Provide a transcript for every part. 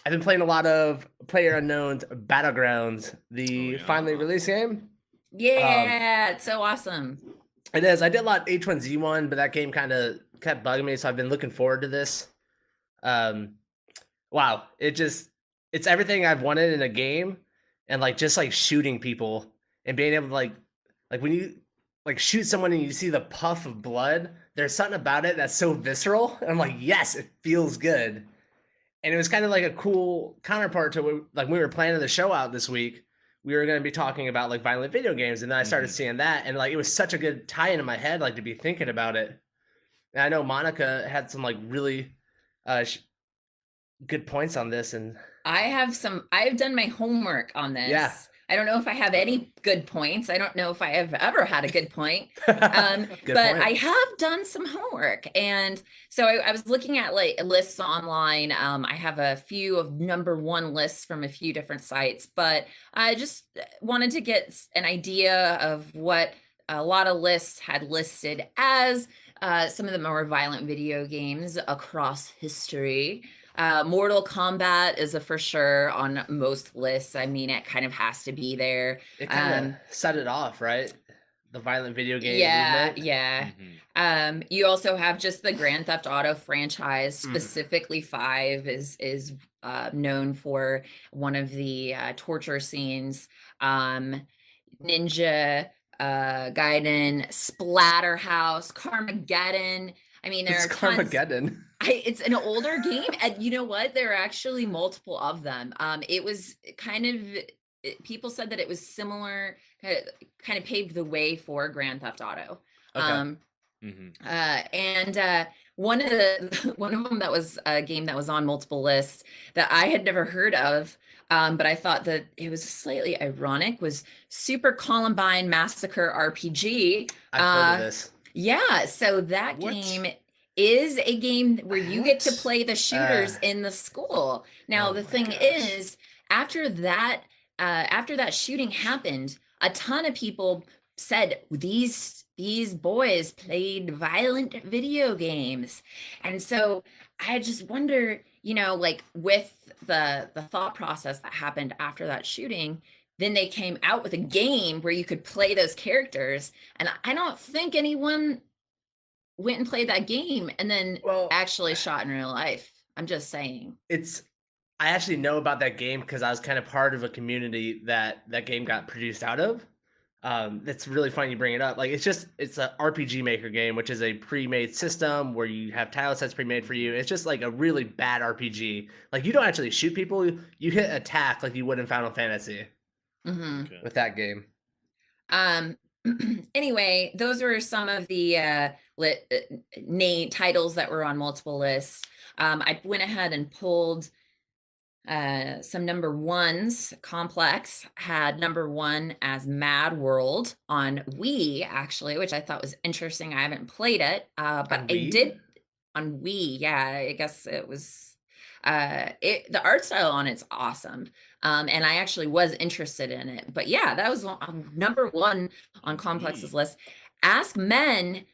I've been playing a lot of PlayerUnknown's Battlegrounds, Oh the finally yeah. released game. Um, Yeah, it's so awesome. it is. I did a lot of H1Z1, but that game kind of kept bugging me, so I've been looking forward to this. Um, wow, it's everything I've wanted in a game, and like just like shooting people and being able to like when you like shoot someone and you see the puff of blood, there's something about it that's so visceral. And I'm like, yes, it feels good. And it was kind of like a cool counterpart to what, like we were planning the show out this week. We were going to be talking about like violent video games, and then I started seeing that, and like it was such a good tie-in in my head, like to be thinking about it. And I know Monica had some like really good points on this, and I've done my homework on this. yeah. I don't know if I have any good points. I don't know if I have ever had a good point. Good But point. I have done some homework. And so I was looking at like lists online. I have a few of number one lists from a few different sites, but I just wanted to get an idea of what a lot of lists had listed as some of the more violent video games across history. Mortal Kombat is a for sure on most lists. I mean, it kind of has to be there. It kind of set it off, right? The violent video game Yeah, movement. yeah. You also have just the Grand Theft Auto franchise, specifically 5 is known for one of the torture scenes. Ninja, Gaiden, Splatterhouse, Carmageddon. I mean, there It's are tons. Carmageddon. It's an older game, and you know what? There are actually multiple of them. It was kind of people said that it was similar, kind of paved the way for Grand Theft Auto. Okay. And one of them that was a game that was on multiple lists that I had never heard of, but I thought that it was slightly ironic, was Super Columbine Massacre RPG. I've heard of this. Yeah, so that game is a game where you get to play the shooters in the school. Now, the thing is, after that shooting happened, a ton of people said these boys played violent video games. And so I just wonder, like with the thought process that happened after that shooting, then they came out with a game where you could play those characters. And I don't think anyone went and played that game and then actually shot in real life. I'm just saying. I actually know about that game because I was kind of part of a community that game got produced out of. It's really funny you bring it up. Like it's a RPG Maker game, which is a pre-made system where you have tile sets pre-made for you. It's just like a really bad RPG. Like you don't actually shoot people; you hit attack like you would in Final Fantasy. With that game. Anyway, those were some of the name titles that were on multiple lists. I went ahead and pulled some number ones. Complex had number 1 as Mad World on Wii, actually, which I thought was interesting. I haven't played it, but I did on Wii. Yeah, I guess it was. The art style on it's awesome. And I actually was interested in it. But yeah, that was number 1 on Complex's list. Ask Men,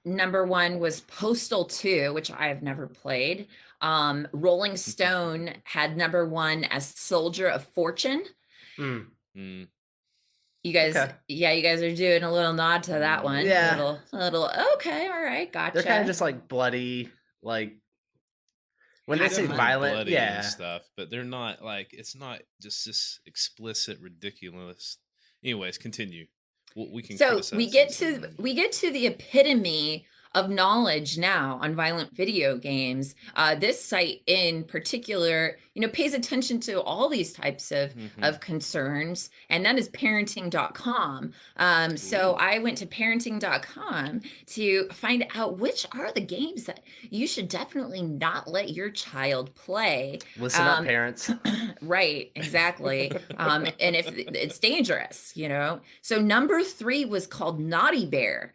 number 1 was Postal 2, which I have never played. Rolling Stone had number 1 as Soldier of Fortune. You guys, you guys are doing a little nod to that one. Yeah. A little, okay, all right, gotcha. They're kind of just like bloody, like when they say violent, and stuff, but they're not like, it's not just this explicit, ridiculous. Anyways, continue. We can. So we get to the epitome of knowledge now on violent video games. This site in particular, pays attention to all these types of concerns, and that is parenting.com. So I went to parenting.com to find out which are the games that you should definitely not let your child play. Listen up, parents. Right, exactly. And if it's dangerous, So number 3 was called Naughty Bear.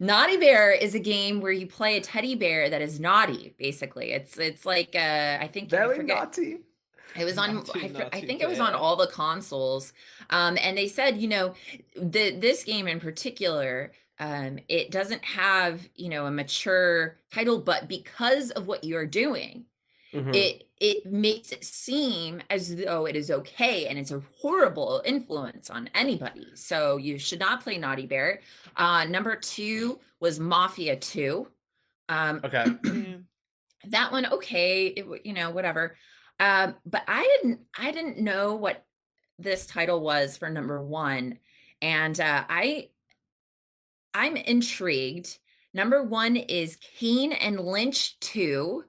Naughty Bear is a game where you play a teddy bear that is naughty. Basically, it's like I think very naughty. It was on. I think it was on all the consoles, and they said, this game in particular It doesn't have, a mature title, but because of what you're doing, Mhm. it makes it seem as though it is okay, and it's a horrible influence on anybody. So you should not play Naughty Bear. Number 2 was Mafia 2. Okay. Man. That one, okay, whatever. But I didn't know what this title was for number 1, and I'm intrigued. Number 1 is Kane and Lynch 2,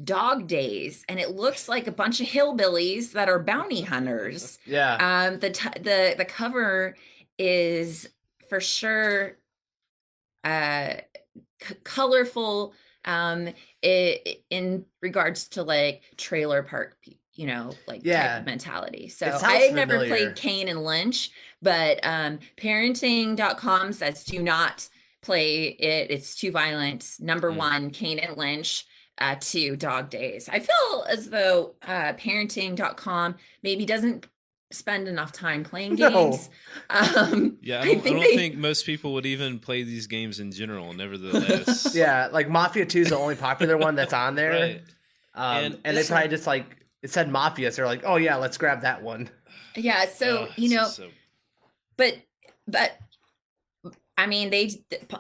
Dog Days, and it looks like a bunch of hillbillies that are bounty hunters. Yeah. The cover is for sure colorful, in regards to like trailer park, like type Yeah. of mentality. It So sounds I had never familiar. played Kane and Lynch, but parenting.com says do not play it. It's too violent. Number 1, Kane and Lynch. 2, Dog Days. I feel as though parenting.com maybe doesn't spend enough time playing No. games. Yeah, I I don't think think most people would even play these games in general, nevertheless. Yeah, like Mafia 2 is the only popular one that's on there. Right. And they this- probably just like it said Mafia, so they're like, oh yeah, let's grab that one. Yeah, so it's just so- but I mean,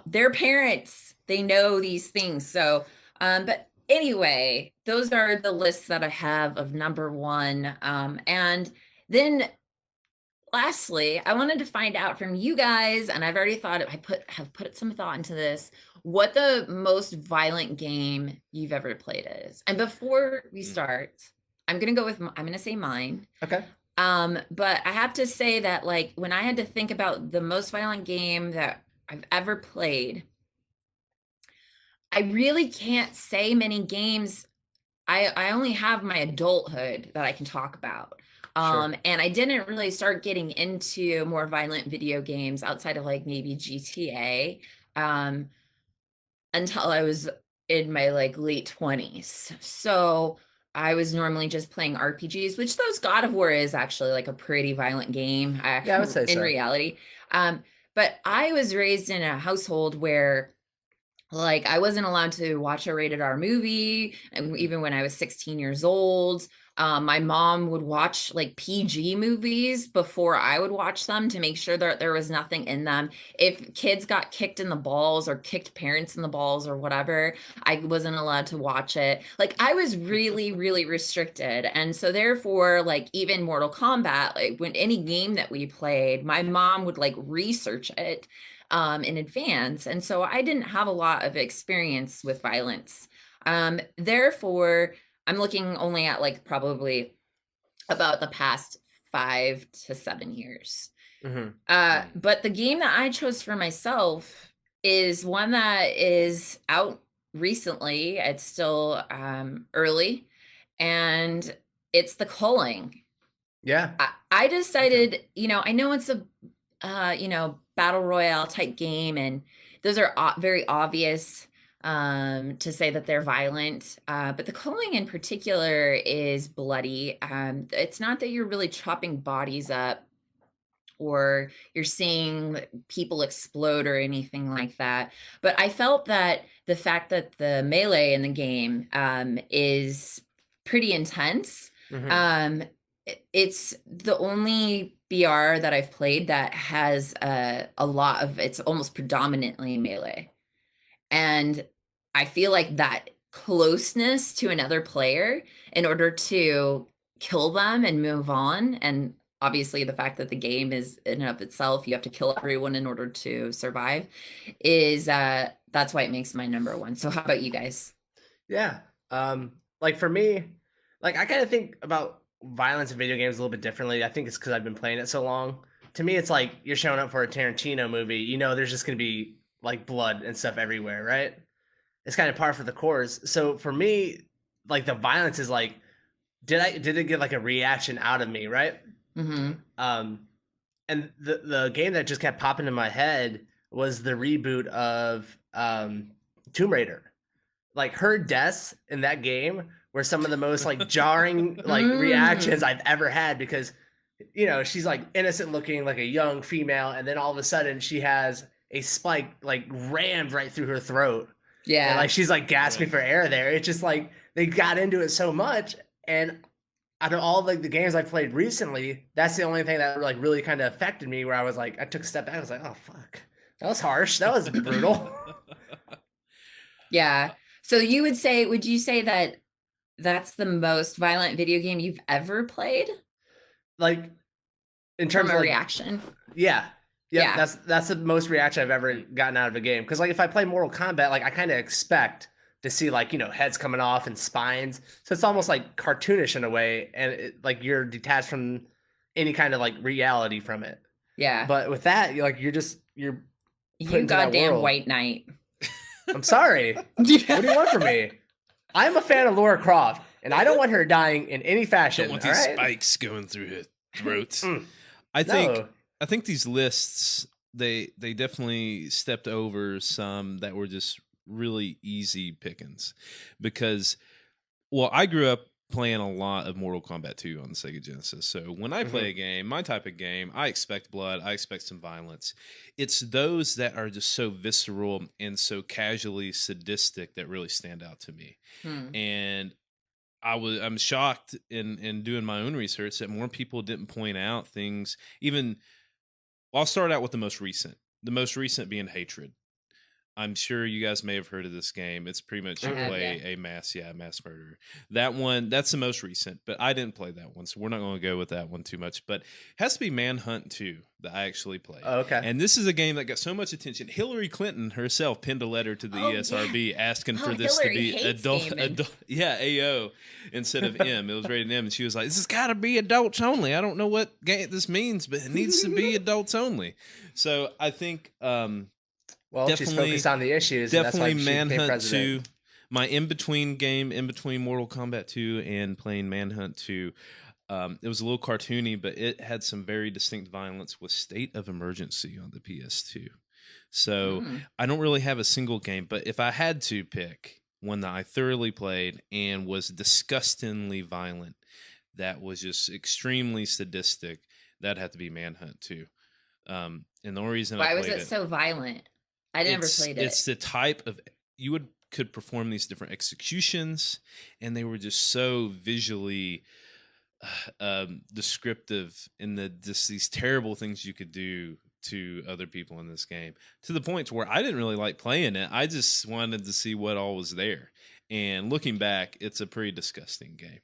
their parents, they know these things. So but anyway, those are the lists that I have of number 1. And then lastly, I wanted to find out from you guys, and I've already thought have put some thought into this, what the most violent game you've ever played is. And before we start, I'm gonna say mine. Okay. But I have to say that, like, when I had to think about the most violent game that I've ever played, I really can't say many games. I only have my adulthood that I can talk about. Sure. And I didn't really start getting into more violent video games outside of like maybe GTA, until I was in my like late 20s. So I was normally just playing RPGs, which those God of War is actually like a pretty violent game. Yeah, I would say in so. reality. But I was raised in a household where like I wasn't allowed to watch a rated R movie, and even when I was 16 years old. My mom would watch like PG movies before I would watch them to make sure that there was nothing in them. If kids got kicked in the balls or kicked parents in the balls or whatever, I wasn't allowed to watch it. Like I was really, really restricted. And so therefore, like even Mortal Kombat, like when any game that we played, my mom would like research it in advance. And so I didn't have a lot of experience with violence. Therefore, I'm looking only at like probably about the past 5 to 7 years. Mm-hmm. But the game that I chose for myself is one that is out recently. It's still early, and it's The Culling. Yeah. I decided, I know it's a battle royale type game, and those are very obvious to say that they're violent, but The Culling in particular is bloody. It's not that you're really chopping bodies up or you're seeing people explode or anything like that, but I felt that the fact that the melee in the game is pretty intense. Mm-hmm. It's the only BR that I've played that has a lot of, it's almost predominantly melee. And I feel like that closeness to another player in order to kill them and move on. And obviously the fact that the game is in and of itself, you have to kill everyone in order to survive, is that's why it makes my number 1. So how about you guys? Yeah. Like for me, like I kind of think about violence in video games a little bit differently. I think it's because I've been playing it so long. To me, it's like you're showing up for a Tarantino movie. You know, there's just gonna be like blood and stuff everywhere, right? It's kind of par for the course. So for me, like the violence is like, did it get like a reaction out of me, right? Mm-hmm. And the game that just kept popping in my head was the reboot of Tomb Raider. Like her deaths in that game were some of the most like jarring like reactions I've ever had, because she's like innocent looking like a young female, and then all of a sudden she has a spike like rammed right through her throat. Yeah. And like she's like gasping Right. for air there. It's just like they got into it so much. And out of all like the games I played recently, that's the only thing that like really kind of affected me where I was like, I took a step back. I was like, oh fuck. That was harsh. That was brutal. Yeah. So would you say that that's the most violent video game you've ever played Like in terms from a of like, reaction? yeah. Yep, Yeah. that's the most reaction I've ever gotten out of a game. Because like if I play Mortal Kombat, like I kind of expect to see like heads coming off and spines, so it's almost like cartoonish in a way, and like you're detached from any kind of like reality from it. Yeah. But with that, you're put You into that goddamn world. white knight. I'm sorry. What do you want from me? I'm a fan of Laura Croft, and I don't want her dying in any fashion. Don't want all these right? spikes going through her throat. Mm. I think No. I think these lists they definitely stepped over some that were just really easy pickings because I grew up playing a lot of Mortal Kombat 2 on the Sega Genesis. So when I play a game, my type of game, I expect blood, I expect some violence. It's those that are just so visceral and so casually sadistic that really stand out to me. And I'm shocked in doing my own research that more people didn't point out things. Even I'll start out with the most recent. The most recent being Hatred. I'm sure you guys may have heard of this game. It's pretty much you play a mass murderer. That one, that's the most recent, but I didn't play that one, so we're not going to go with that one too much. But it has to be Manhunt 2 that I actually played. Oh, okay. And this is a game that got so much attention. Hillary Clinton herself penned a letter to the ESRB asking for this Hillary to be hates adult, gaming. AO instead of M. It was rated M, and she was like, "This has got to be adults only. I don't know what game this means, but it needs to be adults only." So I think. Well, she's focused on the issues. Definitely and that's why she became Manhunt president. 2. My in-between game, in between Mortal Kombat 2 and playing Manhunt 2, it was a little cartoony, but it had some very distinct violence with State of Emergency on the PS2. So I don't really have a single game, but if I had to pick one that I thoroughly played and was disgustingly violent, that was just extremely sadistic, that'd have to be Manhunt 2. And the only reason Why I was played it so violent? I never played it. It's the type of could perform these different executions, and they were just so visually descriptive in these terrible things you could do to other people in this game, to the point to where I didn't really like playing it. I just wanted to see what all was there. And looking back, it's a pretty disgusting game.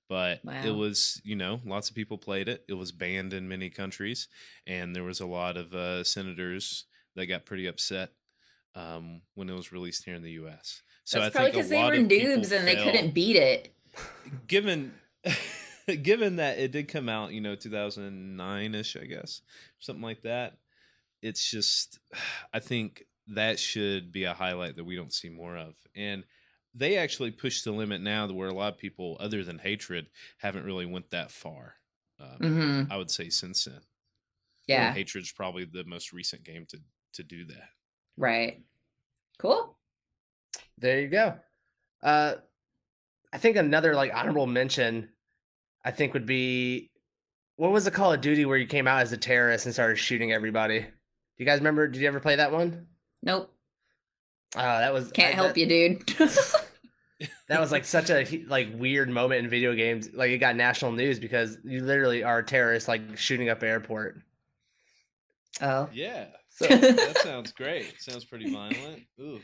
But it was, lots of people played it. It was banned in many countries, and there was a lot of senators that got pretty upset when it was released here in the U.S. So that's I think probably because they were noobs and they couldn't beat it. Given that it did come out, 2009-ish, I guess, something like that. It's just, I think that should be a highlight that we don't see more of. And they actually push the limit now to where a lot of people, other than Hatred, haven't really went that far. I would say since then. Yeah. Hatred's probably the most recent game to do that. Right. Cool. There you go. I think another like honorable mention, I think would be, what was the Call of Duty where you came out as a terrorist and started shooting everybody? Do you guys remember? Did you ever play that one? Nope. That was Can't help you, dude. That was like such a like weird moment in video games. Like it got national news because you literally are a terrorist like shooting up an airport. Oh. Yeah. So that sounds great. Sounds pretty violent. Ooh.